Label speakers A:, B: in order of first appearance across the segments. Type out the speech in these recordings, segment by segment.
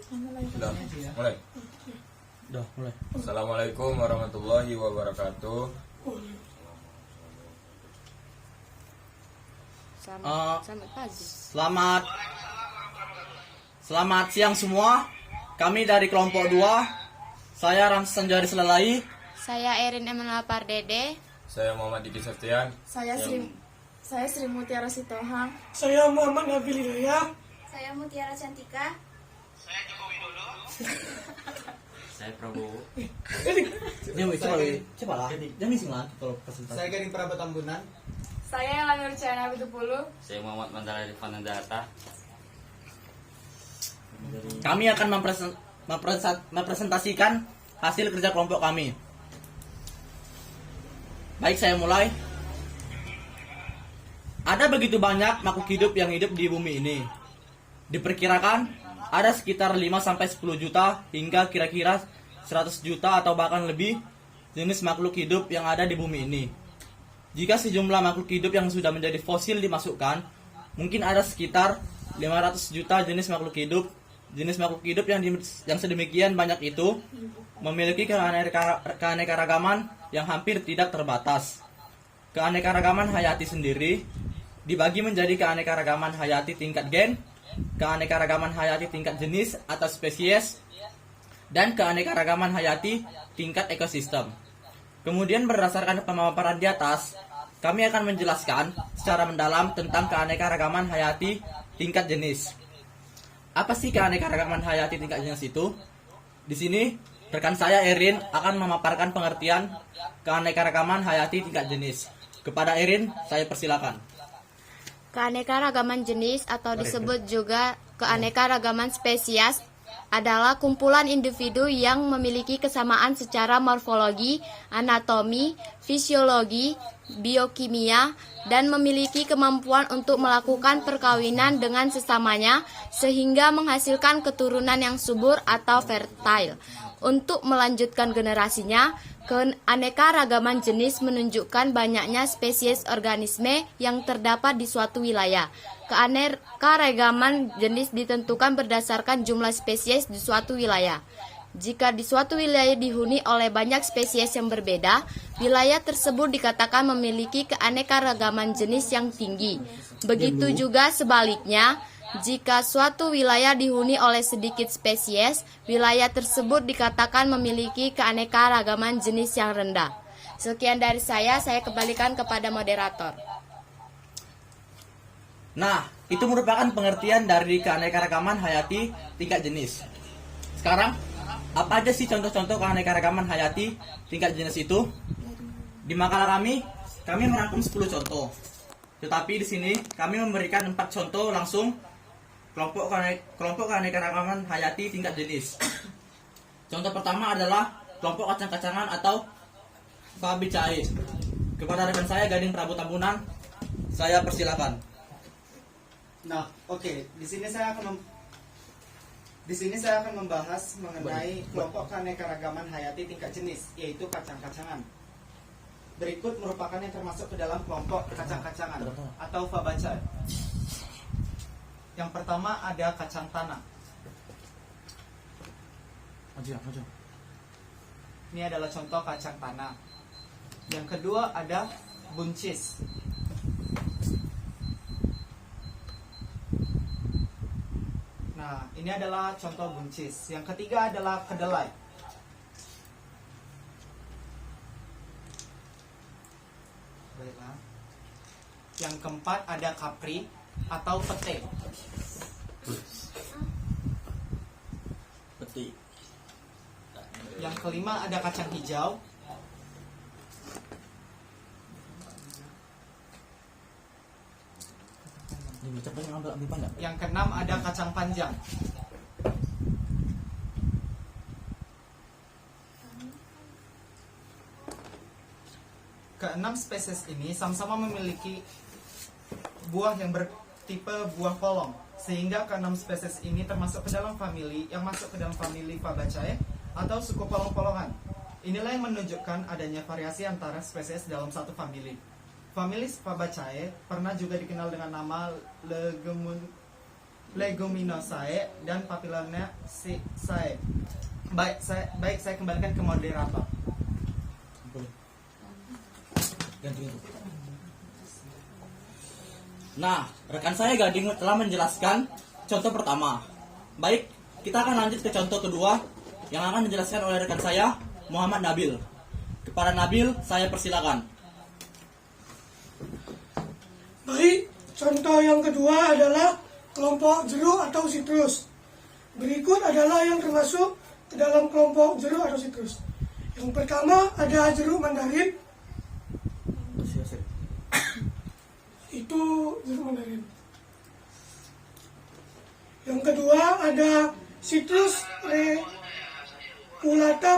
A: Sudah, mulai.
B: Udah, mulai.
A: Assalamualaikum warahmatullahi wabarakatuh.
C: Selamat pagi.
B: Selamat siang semua. Kami dari kelompok 2. Saya Ramsan Jari Selalai.
C: Saya Erin Emanuel Pardede.
A: Saya Muhammad Diki Septian.
D: Saya Sri Mutiara Sitohang.
E: Saya Muhammad Nabil Hidayah.
F: Saya Mutiara Cantika.
G: Saya Prabowo.
B: Coba lah. Jangan mising lah kalau presentasi.
H: Saya Gading Prabot Tambunan.
D: Saya Elani Nurciana Bitupulu.
G: Saya Muhammad Mandala Rifanandata.
B: Kami akan mempresentasikan hasil kerja kelompok kami. Baik, saya mulai. Ada begitu banyak makhluk hidup yang hidup di bumi ini. Diperkirakan ada sekitar 5-10 juta hingga kira-kira 100 juta atau bahkan lebih jenis makhluk hidup yang ada di bumi ini. Jika sejumlah makhluk hidup yang sudah menjadi fosil dimasukkan, mungkin ada sekitar 500 juta jenis makhluk hidup. Jenis makhluk hidup yang sedemikian banyak itu memiliki keanekaragaman yang hampir tidak terbatas. Keanekaragaman hayati sendiri dibagi menjadi keanekaragaman hayati tingkat gen, keanekaragaman hayati tingkat jenis atau spesies, dan keanekaragaman hayati tingkat ekosistem. Kemudian berdasarkan pemaparan di atas, kami akan menjelaskan secara mendalam tentang keanekaragaman hayati tingkat jenis. Apa sih keanekaragaman hayati tingkat jenis itu? Di sini, rekan saya Erin akan memaparkan pengertian keanekaragaman hayati tingkat jenis. Kepada Erin, saya persilakan.
C: Keanekaragaman jenis atau disebut juga keanekaragaman spesies adalah kumpulan individu yang memiliki kesamaan secara morfologi, anatomi, fisiologi, biokimia, dan memiliki kemampuan untuk melakukan perkawinan dengan sesamanya sehingga menghasilkan keturunan yang subur atau fertile. Untuk melanjutkan generasinya, keanekaragaman jenis menunjukkan banyaknya spesies organisme yang terdapat di suatu wilayah. Keanekaragaman jenis ditentukan berdasarkan jumlah spesies di suatu wilayah. Jika di suatu wilayah dihuni oleh banyak spesies yang berbeda, wilayah tersebut dikatakan memiliki keanekaragaman jenis yang tinggi. Begitu juga sebaliknya, jika suatu wilayah dihuni oleh sedikit spesies, wilayah tersebut dikatakan memiliki keanekaragaman jenis yang rendah. Sekian dari saya kembalikan kepada moderator.
B: Nah, itu merupakan pengertian dari keanekaragaman hayati tingkat jenis. Sekarang, apa aja sih contoh-contoh keanekaragaman hayati tingkat jenis itu? Di makalah kami merangkum 10 contoh. Tetapi di sini kami memberikan 4 contoh langsung kelompok keanekaragaman hayati tingkat jenis. Contoh pertama adalah kelompok kacang-kacangan atau Fabaceae. Kepada rekan saya Gading Prabot Tambunan, saya persilakan.
H: Nah, oke. Di sini saya akan membahas mengenai kelompok keanekaragaman hayati tingkat jenis, yaitu kacang-kacangan. Berikut merupakan yang termasuk ke dalam kelompok kacang-kacangan atau Fabaceae. Yang pertama ada kacang tanah. Ini adalah contoh kacang tanah. Yang kedua ada buncis. Nah, ini adalah contoh buncis. Yang ketiga adalah kedelai. Baiklah. Yang keempat ada kapri atau pete.
B: Peti.
H: Yang kelima ada kacang hijau. Yang keenam ada kacang panjang. Keenam spesies ini sama-sama memiliki buah yang bertipe buah polong, sehingga keenam spesies ini termasuk ke dalam famili Fabaceae atau suku polong-polongan. Inilah yang menunjukkan adanya variasi antara spesies dalam satu famili. Famili Fabaceae pernah juga dikenal dengan nama Leguminosae, dan Papilionaceae. Baik, saya kembalikan ke moderator.
B: Nah, rekan saya Gading telah menjelaskan contoh pertama. Baik, kita akan lanjut ke contoh kedua yang akan dijelaskan oleh rekan saya Muhammad Nabil. Kepada Nabil, saya persilakan.
E: Baik, contoh yang kedua adalah kelompok jeruk atau sitrus. Berikut adalah yang termasuk ke dalam kelompok jeruk atau sitrus. Yang pertama ada jeruk mandarin. Itu jeruk mandarin. Yang kedua ada Citrus reculata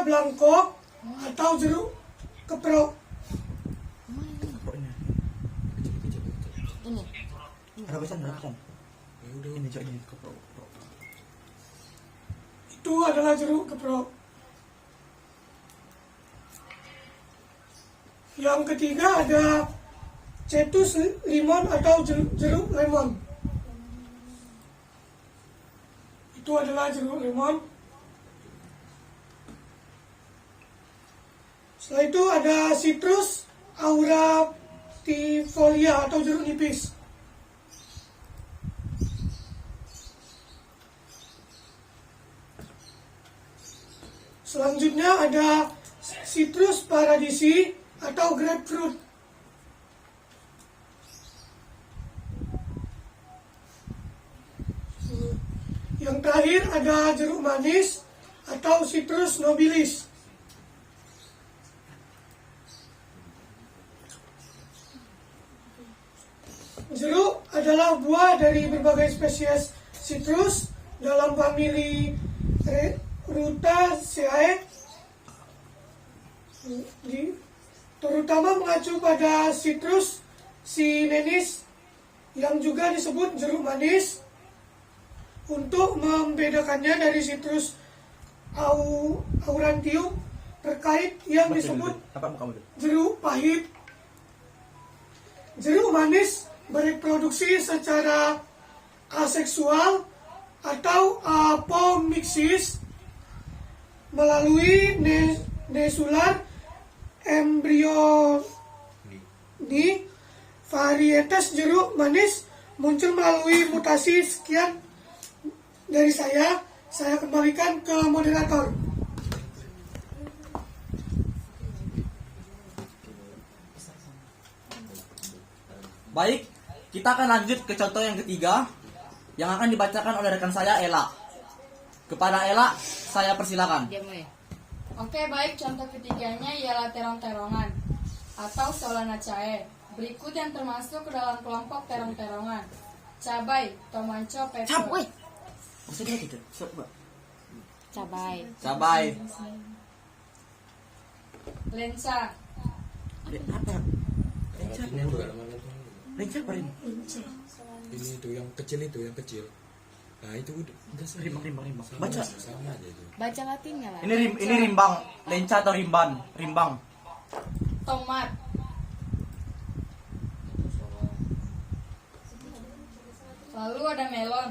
E: blanco atau jeruk keprok. Itu adalah jeruk keprok. Yang ketiga ada Cetus limon atau jeruk lemon. Itu adalah jeruk lemon. Setelah itu ada Citrus auratifolia atau jeruk nipis. Selanjutnya ada Citrus paradisi atau grapefruit. Yang terakhir ada jeruk manis atau Citrus nobilis. Jeruk adalah buah dari berbagai spesies citrus dalam famili Rutaceae, terutama mengacu pada Citrus sinensis yang juga disebut jeruk manis. Untuk membedakannya dari Citrus aurantium terkait yang disebut jeruk pahit. Jeruk manis bereproduksi secara aseksual atau apomixis melalui nesular embryoni. Varietas jeruk manis muncul melalui mutasi. Sekian dari saya kembalikan ke moderator.
B: Baik, kita akan lanjut ke contoh yang ketiga yang akan dibacakan oleh rekan saya Ella. Kepada Ella, saya persilakan.
D: Oke, baik, contoh ketiganya ialah terong-terongan atau Solanaceae. Berikut yang termasuk ke dalam kelompok terong-terongan: cabai, tomanco, pepper.
B: Maksudnya gitu.
C: Cabai.
B: Cabai.
D: Lensa,
B: Apa? Lenca apa ini?
A: Ini tuh yang kecil nah itu udah
B: Rimbang. Baca.
A: sama aja itu.
C: Baca Latinnya lah.
B: Ini rimbang. Lenca atau rimban? Rimbang.
D: tomat, lalu ada melon,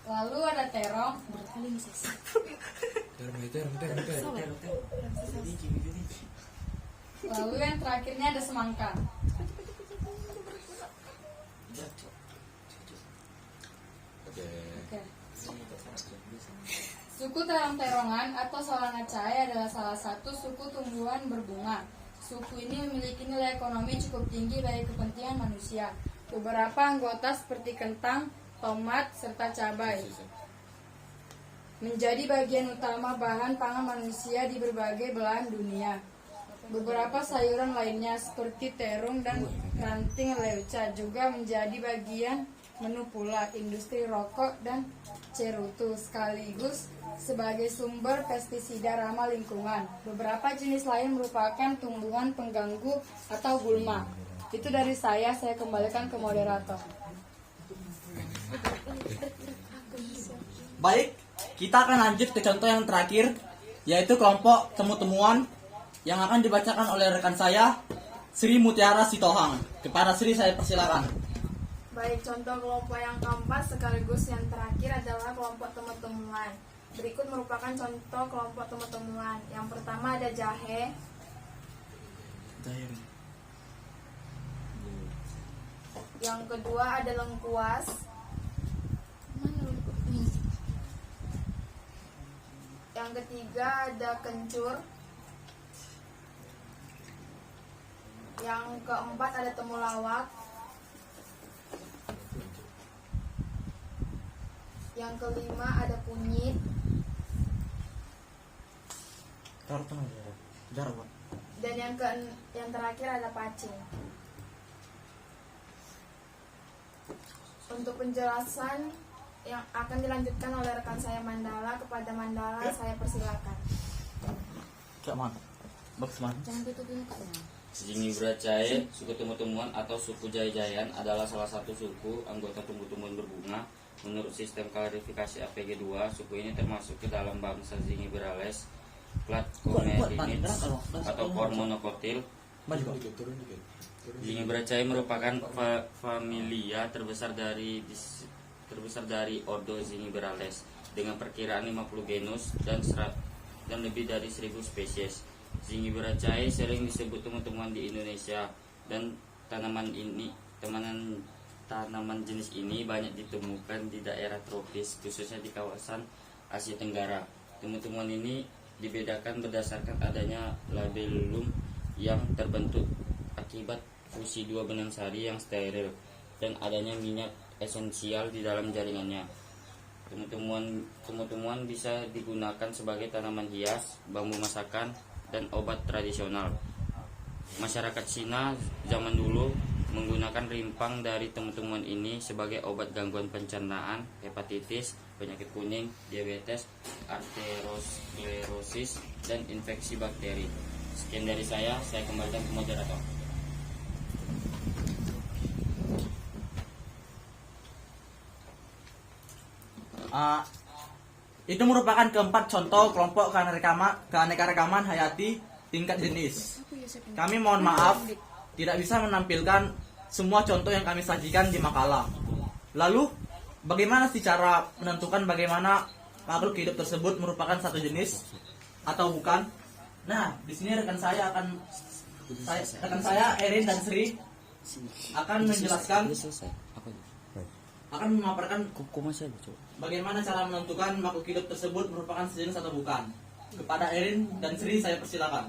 D: lalu ada terong,
A: Terong.
D: lalu yang terakhirnya ada semangka.
A: Oke.
D: Oke. Suku terong-terongan atau Solanaceae adalah salah satu suku tumbuhan berbunga. Suku ini memiliki nilai ekonomi cukup tinggi bagi kepentingan manusia. Beberapa anggota seperti kentang, tomat, serta cabai menjadi bagian utama bahan pangan manusia di berbagai belahan dunia. Beberapa sayuran lainnya seperti terung dan ranting leuca juga menjadi bagian menu pula industri rokok dan cerutu, sekaligus sebagai sumber pestisida ramah lingkungan. Beberapa jenis lain merupakan tumbuhan pengganggu atau gulma. Itu dari saya kembalikan ke moderator.
B: Baik, kita akan lanjut ke contoh yang terakhir, yaitu kelompok temu-temuan yang akan dibacakan oleh rekan saya Sri Mutiara Sitohang. Kepada Sri saya persilakan.
F: Baik, contoh kelompok yang keempat sekaligus yang terakhir adalah kelompok temu-temuan. Berikut merupakan contoh kelompok temu-temuan. Yang pertama ada jahe, yang kedua ada lengkuas, yang ketiga ada kencur, yang keempat ada temulawak, yang kelima ada kunyit, dan yang terakhir ada pacing. Untuk penjelasan yang akan dilanjutkan oleh rekan saya Mandala, kepada Mandala saya persilakan.
C: Jangan tutupin mukanya.
G: Zingi Braccae, suku temu-temuan atau suku Jaya-Jayan adalah salah satu suku anggota tumbuh-tumbuhan berbunga. Menurut sistem klarifikasi APG 2, suku ini termasuk ke dalam bangsa Zingiberales, Cladcomelinids atau Hormonocotyl.
A: Turun dikit.
G: Zingiberaccae merupakan familia terbesar dari ordo Zingiberales dengan perkiraan 50 genus dan lebih dari 1000 spesies. Zingiberaccae sering disebut temuan-temuan di Indonesia, dan tanaman jenis ini banyak ditemukan di daerah tropis, khususnya di kawasan Asia Tenggara. Temuan-temuan ini dibedakan berdasarkan adanya labellum yang terbentuk akibat fusi dua benang sari yang steril dan adanya minyak esensial di dalam jaringannya. Temu-temuan bisa digunakan sebagai tanaman hias, bambu masakan, dan obat tradisional. Masyarakat Cina zaman dulu menggunakan rimpang dari temu-temuan ini sebagai obat gangguan pencernaan, hepatitis, penyakit kuning, diabetes, arteriosklerosis, dan infeksi bakteri. Sekian dari saya kembalikan ke moderator.
B: Itu merupakan keempat contoh kelompok keanekaragaman hayati tingkat jenis. Kami mohon maaf tidak bisa menampilkan semua contoh yang kami sajikan di makalah. Lalu, bagaimana sih cara menentukan bagaimana makhluk hidup tersebut merupakan satu jenis atau bukan? Nah, di sini rekan saya Erin dan Sri akan menjelaskan, akan memaparkan bagaimana cara menentukan makhluk hidup tersebut merupakan sejenis atau bukan. Kepada Erin dan Sri saya persilakan.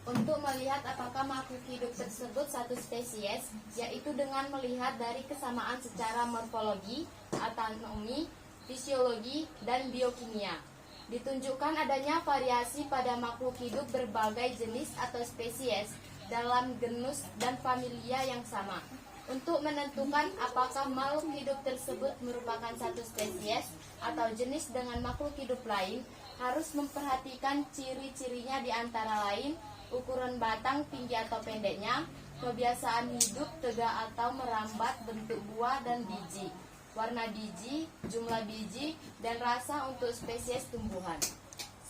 C: Untuk melihat apakah makhluk hidup tersebut satu spesies, yaitu dengan melihat dari kesamaan secara morfologi, anatomi, fisiologi, dan biokimia. Ditunjukkan adanya variasi pada makhluk hidup berbagai jenis atau spesies dalam genus dan familia yang sama. Untuk menentukan apakah makhluk hidup tersebut merupakan satu spesies atau jenis dengan makhluk hidup lain, harus memperhatikan ciri-cirinya di antara lain ukuran batang tinggi atau pendeknya, kebiasaan hidup tegak atau merambat, bentuk buah dan biji, warna biji, jumlah biji, dan rasa untuk spesies tumbuhan.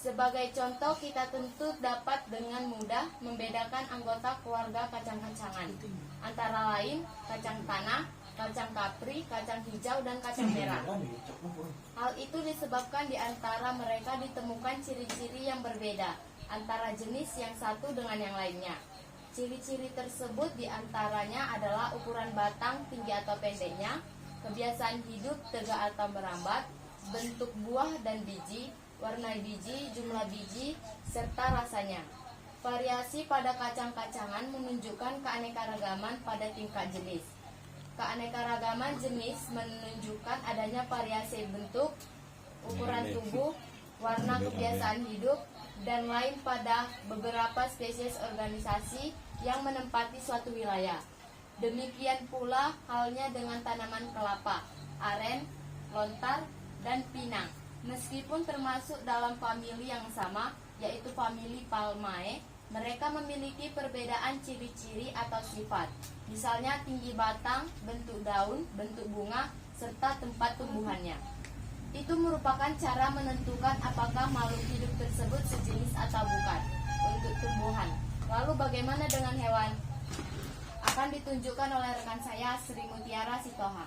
C: Sebagai contoh, kita tentu dapat dengan mudah membedakan anggota keluarga kacang-kacangan, antara lain kacang tanah, kacang kapri, kacang hijau, dan kacang merah. Hal itu disebabkan di antara mereka ditemukan ciri-ciri yang berbeda antara jenis yang satu dengan yang lainnya. Ciri-ciri tersebut diantaranya adalah ukuran batang tinggi atau pendeknya, kebiasaan hidup tegak atau merambat, bentuk buah dan biji, warna biji, jumlah biji, serta rasanya. Variasi pada kacang-kacangan menunjukkan keanekaragaman pada tingkat jenis. Keanekaragaman jenis menunjukkan adanya variasi bentuk, ukuran tubuh, warna, kebiasaan hidup, dan lain pada beberapa spesies organisasi yang menempati suatu wilayah. Demikian pula halnya dengan tanaman kelapa, aren, lontar, dan pinang. Meskipun termasuk dalam famili yang sama, yaitu famili Palmae, mereka memiliki perbedaan ciri-ciri atau sifat. Misalnya tinggi batang, bentuk daun, bentuk bunga, serta tempat tumbuhannya. Itu merupakan cara menentukan apakah makhluk hidup tersebut sejenis atau bukan. Untuk tumbuhan, Lalu bagaimana dengan hewan? Akan ditunjukkan oleh rekan saya Sri Mutiara Sitoha.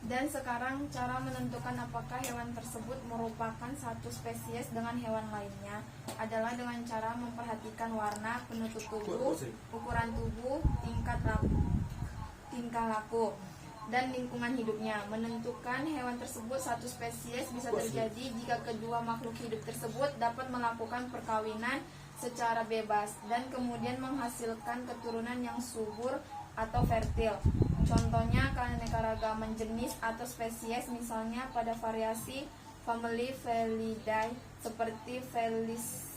F: Dan sekarang cara menentukan apakah hewan tersebut merupakan satu spesies dengan hewan lainnya adalah dengan cara memperhatikan warna, penutup tubuh, ukuran tubuh, tingkah laku, dan lingkungan hidupnya. Menentukan hewan tersebut satu spesies bisa terjadi jika kedua makhluk hidup tersebut dapat melakukan perkawinan secara bebas dan kemudian menghasilkan keturunan yang subur atau fertil. Contohnya keanekaragaman jenis atau spesies, misalnya pada variasi famili Felidae seperti Felis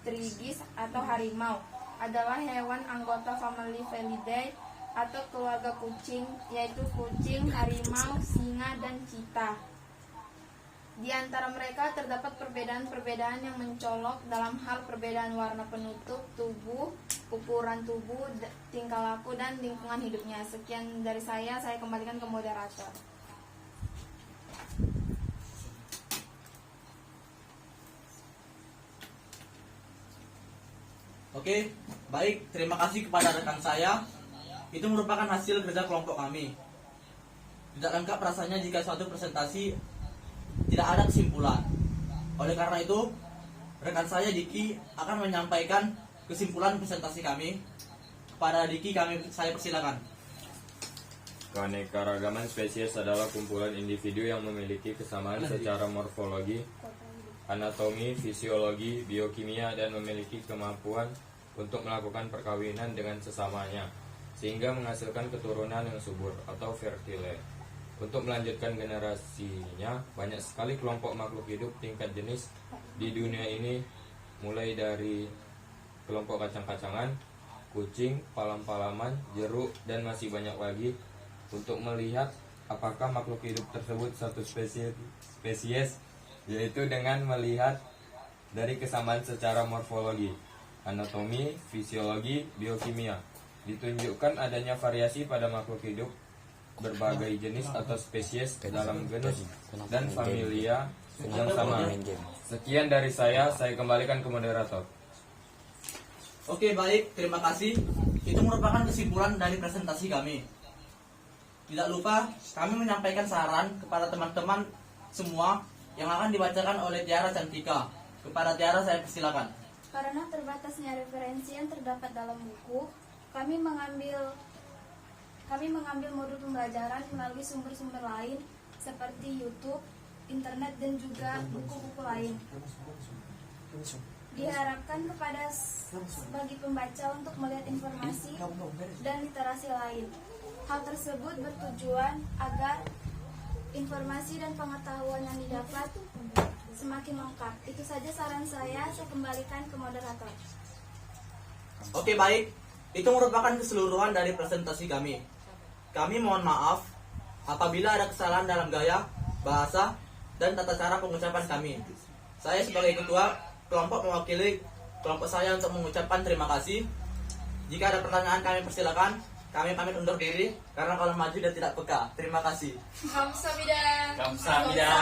F: trigis atau harimau adalah hewan anggota famili Felidae atau keluarga kucing, yaitu kucing, harimau, singa, dan cheetah. Di antara mereka terdapat perbedaan-perbedaan yang mencolok dalam hal perbedaan warna penutup tubuh, ukuran tubuh, tingkah laku, dan lingkungan hidupnya. Sekian dari saya kembalikan ke moderator.
B: Oke, baik. Terima kasih kepada rekan saya. Itu merupakan hasil kerja kelompok kami. Tidak lengkap rasanya jika suatu presentasi tidak ada kesimpulan. Oleh karena itu, rekan saya Diki akan menyampaikan kesimpulan presentasi kami. Kepada Diki saya persilakan.
I: Keanekaragaman spesies adalah kumpulan individu yang memiliki kesamaan secara morfologi, anatomi, fisiologi, biokimia, dan memiliki kemampuan untuk melakukan perkawinan dengan sesamanya, sehingga menghasilkan keturunan yang subur atau fertile. Untuk melanjutkan generasinya, banyak sekali kelompok makhluk hidup tingkat jenis di dunia ini, mulai dari kelompok kacang-kacangan, kucing, palam-palaman, jeruk, dan masih banyak lagi. Untuk melihat apakah makhluk hidup tersebut satu spesies, yaitu dengan melihat dari kesamaan secara morfologi, anatomi, fisiologi, biokimia. Ditunjukkan adanya variasi pada makhluk hidup berbagai jenis atau spesies dalam genus dan familia yang sama. Sekian dari saya kembalikan ke moderator.
B: Oke, baik, terima kasih. Itu merupakan kesimpulan dari presentasi kami. Tidak lupa, kami menyampaikan saran kepada teman-teman semua yang akan dibacakan oleh Tiara Cantika. Kepada Tiara saya persilakan.
J: Karena terbatasnya referensi yang terdapat dalam buku, kami mengambil modul pembelajaran melalui sumber-sumber lain seperti YouTube, internet, dan juga buku-buku lain. Diharapkan kepada bagi pembaca untuk melihat informasi dan literasi lain. Hal tersebut bertujuan agar informasi dan pengetahuan yang didapat semakin lengkap. Itu saja saran saya kembalikan ke moderator.
B: Oke, baik. Itu merupakan keseluruhan dari presentasi kami. Kami mohon maaf apabila ada kesalahan dalam gaya, bahasa, dan tata cara pengucapan kami. Saya sebagai ketua kelompok mewakili kelompok saya untuk mengucapkan terima kasih. Jika ada pertanyaan kami persilakan. Kami pamit undur diri karena kalau maju dan tidak peka. Terima kasih.
F: Kamsahamnida.
B: Kamsahamnida.